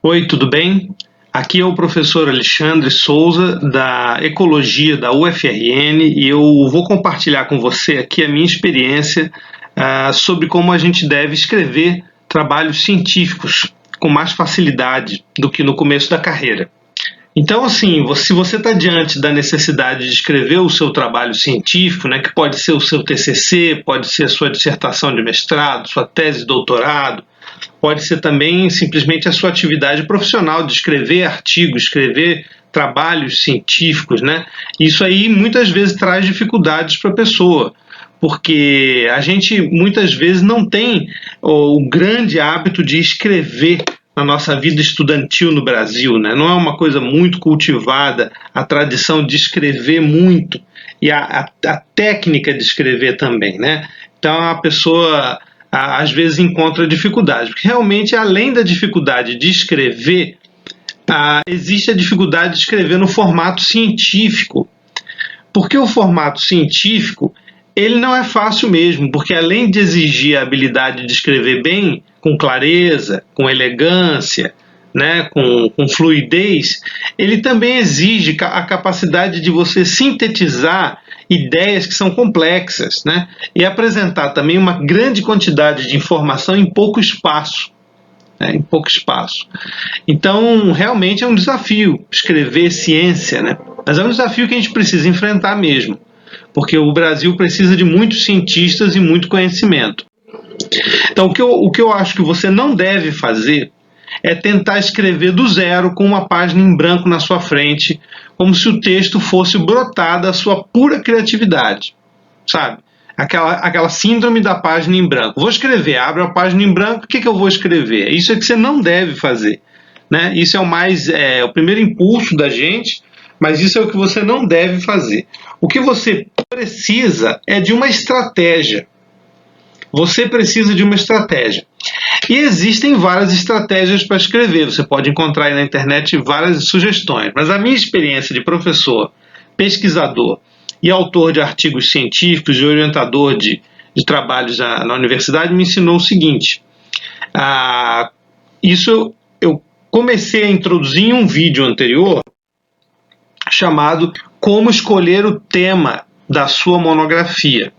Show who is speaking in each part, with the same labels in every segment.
Speaker 1: Oi, tudo bem? Aqui é o professor Alexandre Souza, da Ecologia da UFRN, e eu vou compartilhar com você aqui a minha experiência sobre como a gente deve escrever trabalhos científicos com mais facilidade do que no começo da carreira. Então, assim, se você está diante da necessidade de escrever o seu trabalho científico, né, que pode ser o seu TCC, pode ser a sua dissertação de mestrado, sua tese de doutorado, pode ser também simplesmente a sua atividade profissional de escrever artigos, escrever trabalhos científicos, né? Isso aí muitas vezes traz dificuldades para a pessoa, porque a gente muitas vezes não tem o grande hábito de escrever na nossa vida estudantil no Brasil, né? Não é uma coisa muito cultivada a tradição de escrever muito e a técnica de escrever também, né? Então a pessoa às vezes encontra dificuldade, porque realmente além da dificuldade de escrever, existe a dificuldade de escrever no formato científico, porque o formato científico ele não é fácil mesmo, porque além de exigir a habilidade de escrever bem, com clareza, com elegância, né, com fluidez, ele também exige a capacidade de você sintetizar ideias que são complexas, né, e apresentar também uma grande quantidade de informação em pouco espaço. Em pouco espaço. Então, realmente é um desafio escrever ciência, né? Mas é um desafio que a gente precisa enfrentar mesmo, porque o Brasil precisa de muitos cientistas e muito conhecimento. Então, o que eu acho que você não deve fazer é tentar escrever do zero com uma página em branco na sua frente, como se o texto fosse brotar da sua pura criatividade, sabe? Aquela síndrome da página em branco. Vou escrever, abre a página em branco, o que eu vou escrever? Isso é que você não deve fazer, né? Isso é o primeiro impulso da gente, mas isso é o que você não deve fazer. O que você precisa é de uma estratégia. Você precisa de uma estratégia. E existem várias estratégias para escrever. Você pode encontrar aí na internet várias sugestões. Mas a minha experiência de professor, pesquisador e autor de artigos científicos e orientador de trabalhos na universidade me ensinou o seguinte. Isso eu comecei a introduzir em um vídeo anterior chamado Como Escolher o Tema da Sua Monografia.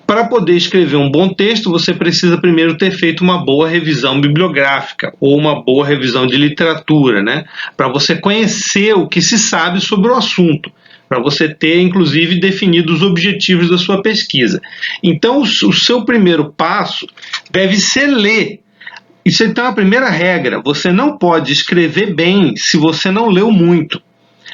Speaker 1: Para poder escrever um bom texto, você precisa primeiro ter feito uma boa revisão bibliográfica ou uma boa revisão de literatura, né? Para você conhecer o que se sabe sobre o assunto, para você ter, inclusive, definido os objetivos da sua pesquisa. Então, o seu primeiro passo deve ser ler. Isso então é a primeira regra. Você não pode escrever bem se você não leu muito.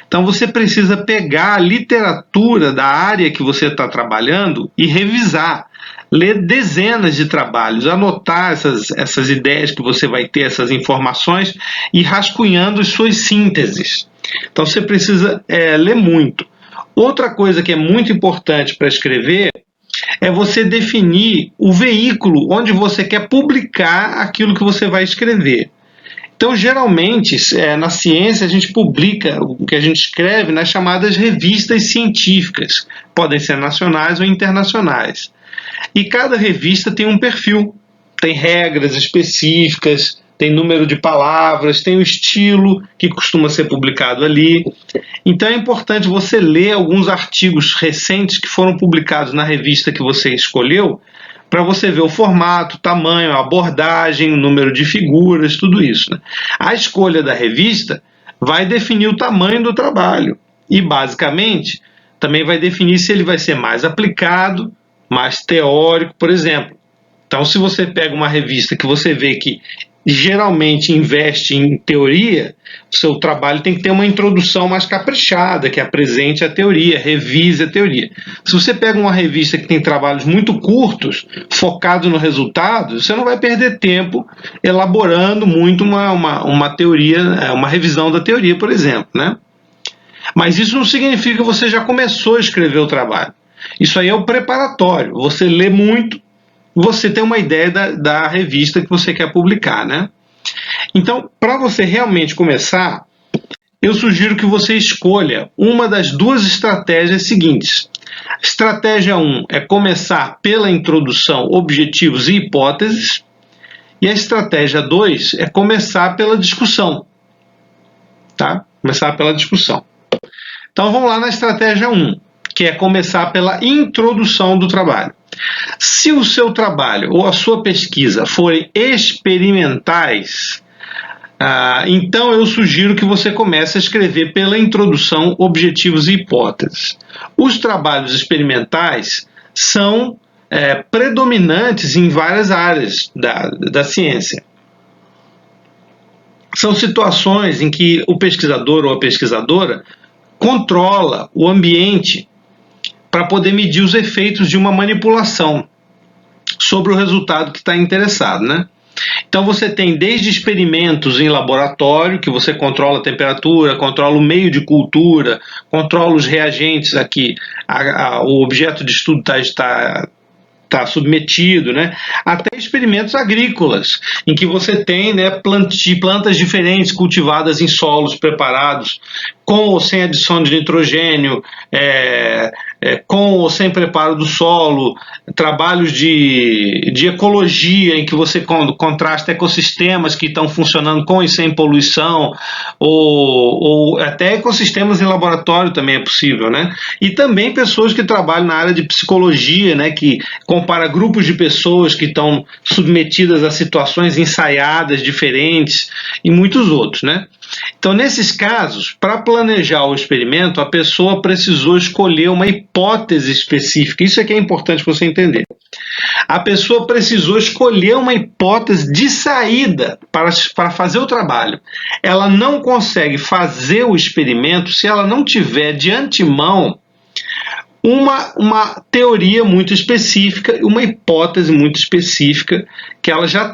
Speaker 1: Então você precisa pegar a literatura da área que você está trabalhando e revisar, ler dezenas de trabalhos, anotar essas ideias que você vai ter, essas informações e rascunhando as suas sínteses. Então você precisa ler muito. Outra coisa que é muito importante para escrever é você definir o veículo onde você quer publicar aquilo que você vai escrever. Então, geralmente, na ciência, a gente publica o que a gente escreve nas chamadas revistas científicas. Podem ser nacionais ou internacionais. E cada revista tem um perfil, tem regras específicas, tem número de palavras, tem o estilo que costuma ser publicado ali. Então, é importante você ler alguns artigos recentes que foram publicados na revista que você escolheu, para você ver o formato, o tamanho, a abordagem, o número de figuras, tudo isso, né? A escolha da revista vai definir o tamanho do trabalho e, basicamente, também vai definir se ele vai ser mais aplicado, mais teórico, por exemplo. Então, se você pega uma revista que você vê que geralmente investe em teoria, o seu trabalho tem que ter uma introdução mais caprichada, que apresente a teoria, revise a teoria. Se você pega uma revista que tem trabalhos muito curtos, focado no resultado, você não vai perder tempo elaborando muito uma teoria, uma revisão da teoria, por exemplo, né? Mas isso não significa que você já começou a escrever o trabalho. Isso aí é o preparatório. Você lê muito, você tem uma ideia da revista que você quer publicar, né? Então, para você realmente começar, eu sugiro que você escolha uma das duas estratégias seguintes. Estratégia 1 é começar pela introdução, objetivos e hipóteses. E a estratégia 2 é começar pela discussão. Tá? Começar pela discussão. Então vamos lá na estratégia 1, que é começar pela introdução do trabalho. Se o seu trabalho ou a sua pesquisa forem experimentais, então eu sugiro que você comece a escrever pela introdução, objetivos e hipóteses. Os trabalhos experimentais são predominantes em várias áreas da ciência. São situações em que o pesquisador ou a pesquisadora controla o ambiente para poder medir os efeitos de uma manipulação sobre o resultado que está interessado, né? Então você tem desde experimentos em laboratório, que você controla a temperatura, controla o meio de cultura, controla os reagentes a que o objeto de estudo está submetido, né? Até experimentos agrícolas, em que você tem, né, plantas diferentes cultivadas em solos preparados, com ou sem adição de nitrogênio, com ou sem preparo do solo, trabalhos de ecologia, em que você contrasta ecossistemas que estão funcionando com e sem poluição, ou até ecossistemas em laboratório também é possível, né? E também pessoas que trabalham na área de psicologia, né, que compara grupos de pessoas que estão submetidas a situações ensaiadas diferentes e muitos outros, né? Então, nesses casos, para planejar o experimento, a pessoa precisou escolher uma hipótese específica. Isso é que é importante você entender. A pessoa precisou escolher uma hipótese de saída para fazer o trabalho. Ela não consegue fazer o experimento se ela não tiver de antemão uma teoria muito específica, uma hipótese muito específica, que ela já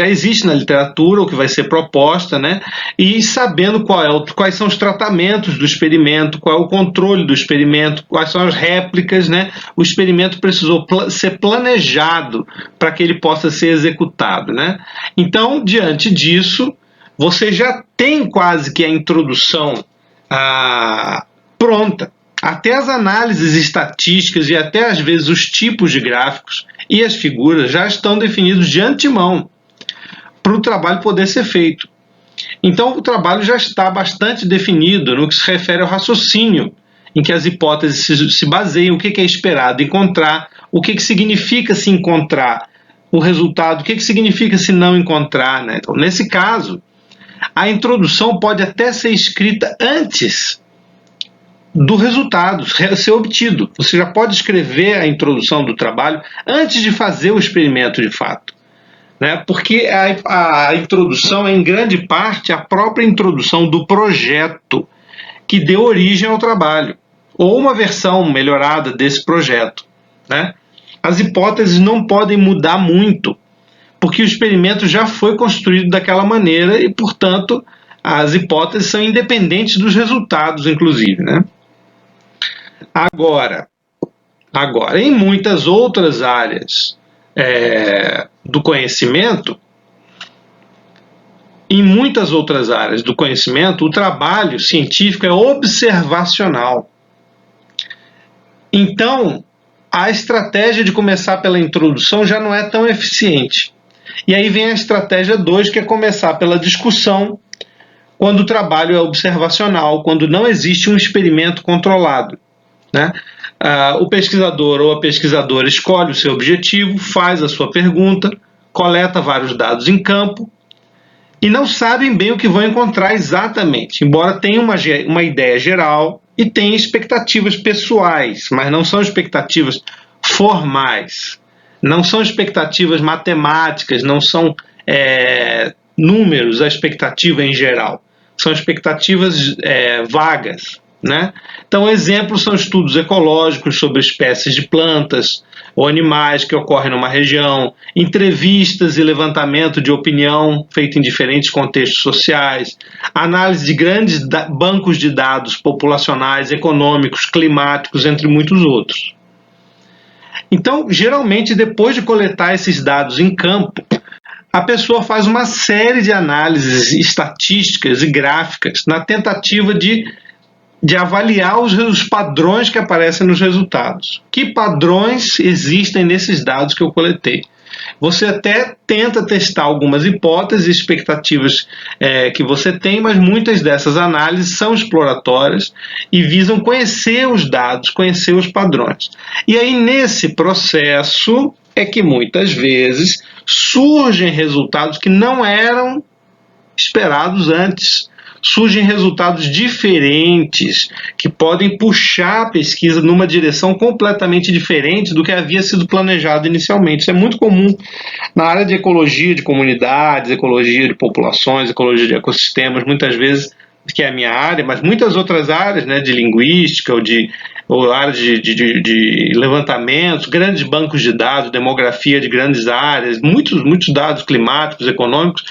Speaker 1: existe na literatura, ou que vai ser proposta, né? E sabendo quais são os tratamentos do experimento, qual é o controle do experimento, quais são as réplicas, né? O experimento precisou ser planejado para que ele possa ser executado, né? Então, diante disso, você já tem quase que a introdução pronta. Até as análises estatísticas e até às vezes os tipos de gráficos e as figuras já estão definidos de antemão para o trabalho poder ser feito. Então o trabalho já está bastante definido no que se refere ao raciocínio, em que as hipóteses se baseiam, o que é esperado encontrar, o que significa se encontrar o resultado, o que significa se não encontrar, né? Então, nesse caso, a introdução pode até ser escrita antes do resultado ser obtido. Você já pode escrever a introdução do trabalho antes de fazer o experimento de fato, né? Porque a introdução é, em grande parte, a própria introdução do projeto que deu origem ao trabalho, ou uma versão melhorada desse projeto, né? As hipóteses não podem mudar muito, porque o experimento já foi construído daquela maneira e, portanto, as hipóteses são independentes dos resultados, inclusive, né? Agora, em muitas outras áreas do conhecimento, o trabalho científico é observacional. Então, a estratégia de começar pela introdução já não é tão eficiente. E aí vem a estratégia 2, que é começar pela discussão, quando o trabalho é observacional, quando não existe um experimento controlado, né? O pesquisador ou a pesquisadora escolhe o seu objetivo, faz a sua pergunta, coleta vários dados em campo e não sabem bem o que vão encontrar exatamente, embora tenham uma ideia geral e tenham expectativas pessoais, mas não são expectativas formais, não são expectativas matemáticas, não são números a expectativa em geral, são expectativas vagas, né? Então, exemplos são estudos ecológicos sobre espécies de plantas ou animais que ocorrem numa região, entrevistas e levantamento de opinião feito em diferentes contextos sociais, análise de grandes bancos de dados populacionais, econômicos, climáticos, entre muitos outros. Então, geralmente, depois de coletar esses dados em campo, a pessoa faz uma série de análises estatísticas e gráficas na tentativa de avaliar os padrões que aparecem nos resultados. Que padrões existem nesses dados que eu coletei? Você até tenta testar algumas hipóteses e expectativas que você tem, mas muitas dessas análises são exploratórias e visam conhecer os dados, conhecer os padrões. E aí, nesse processo, é que muitas vezes surgem resultados que não eram esperados antes. Surgem resultados diferentes que podem puxar a pesquisa numa direção completamente diferente do que havia sido planejado inicialmente. Isso é muito comum na área de ecologia de comunidades, ecologia de populações, ecologia de ecossistemas, muitas vezes, que é a minha área, mas muitas outras áreas, né, de linguística ou áreas de levantamentos, grandes bancos de dados, demografia de grandes áreas, muitos dados climáticos, econômicos.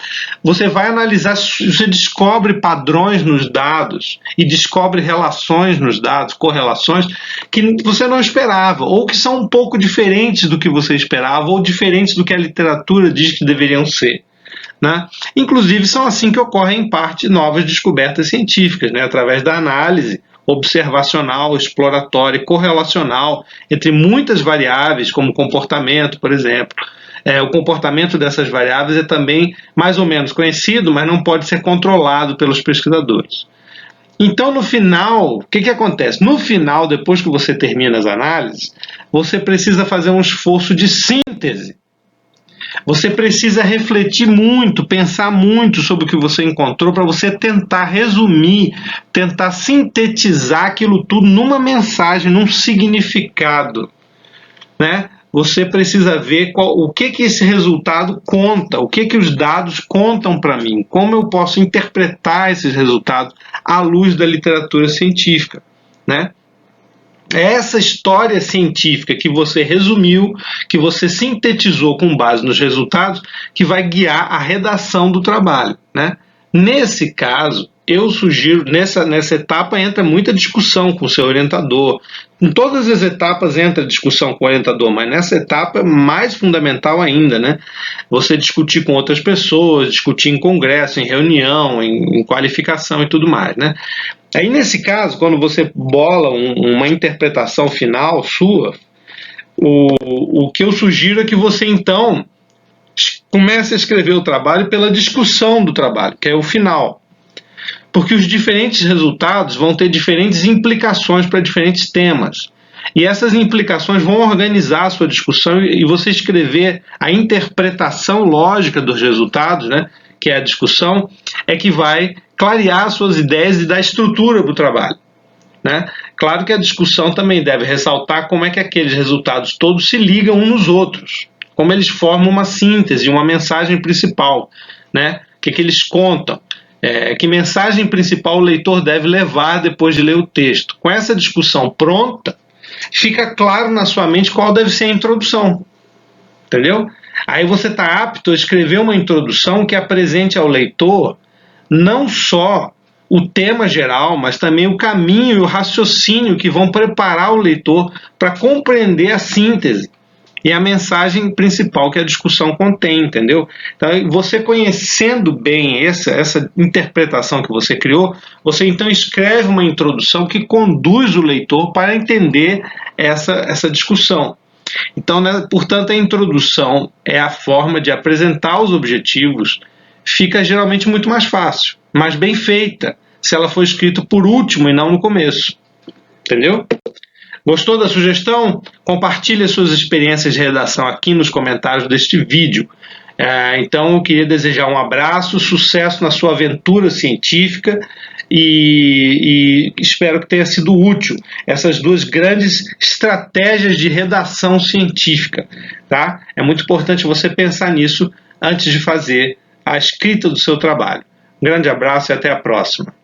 Speaker 1: Você vai analisar, você descobre padrões nos dados e descobre relações nos dados, correlações que você não esperava, ou que são um pouco diferentes do que você esperava, ou diferentes do que a literatura diz que deveriam ser. Né? Inclusive, são assim que ocorrem, em parte, novas descobertas científicas, né? Através da análise observacional, exploratória e correlacional entre muitas variáveis, como comportamento, por exemplo. O comportamento dessas variáveis é também mais ou menos conhecido, mas não pode ser controlado pelos pesquisadores. Então, no final, o que acontece? No final, depois que você termina as análises, você precisa fazer um esforço de síntese. Você precisa refletir muito, pensar muito sobre o que você encontrou para você tentar resumir, tentar sintetizar aquilo tudo numa mensagem, num significado, né? Você precisa ver o que esse resultado conta, o que os dados contam para mim, como eu posso interpretar esses resultados à luz da literatura científica, né? É essa história científica que você resumiu, que você sintetizou com base nos resultados, que vai guiar a redação do trabalho, né? Nesse caso, eu sugiro, nessa etapa entra muita discussão com o seu orientador. Em todas as etapas entra discussão com o orientador, mas nessa etapa é mais fundamental ainda, né? Você discutir com outras pessoas, discutir em congresso, em reunião, em qualificação e tudo mais, né? Aí, nesse caso, quando você bola uma interpretação final sua, o que eu sugiro é que você, então, comece a escrever o trabalho pela discussão do trabalho, que é o final. Porque os diferentes resultados vão ter diferentes implicações para diferentes temas. E essas implicações vão organizar a sua discussão e você escrever a interpretação lógica dos resultados, né, que é a discussão, é que vai clarear suas ideias e dar estrutura para o trabalho, né? Claro que a discussão também deve ressaltar como é que aqueles resultados todos se ligam uns nos outros, como eles formam uma síntese, uma mensagem principal, né? O que eles contam, que mensagem principal o leitor deve levar depois de ler o texto. Com essa discussão pronta, fica claro na sua mente qual deve ser a introdução, entendeu? Aí você está apto a escrever uma introdução que apresente ao leitor não só o tema geral, mas também o caminho e o raciocínio que vão preparar o leitor para compreender a síntese e a mensagem principal que a discussão contém, entendeu? Então, você conhecendo bem essa interpretação que você criou, você então escreve uma introdução que conduz o leitor para entender essa discussão. Então, né, portanto, a introdução é a forma de apresentar os objetivos, fica geralmente muito mais fácil, mais bem feita, se ela for escrita por último e não no começo. Entendeu? Gostou da sugestão? Compartilhe suas experiências de redação aqui nos comentários deste vídeo. Então, eu queria desejar um abraço, sucesso na sua aventura científica e espero que tenha sido útil essas duas grandes estratégias de redação científica, tá? É muito importante você pensar nisso antes de fazer a escrita do seu trabalho. Um grande abraço e até a próxima.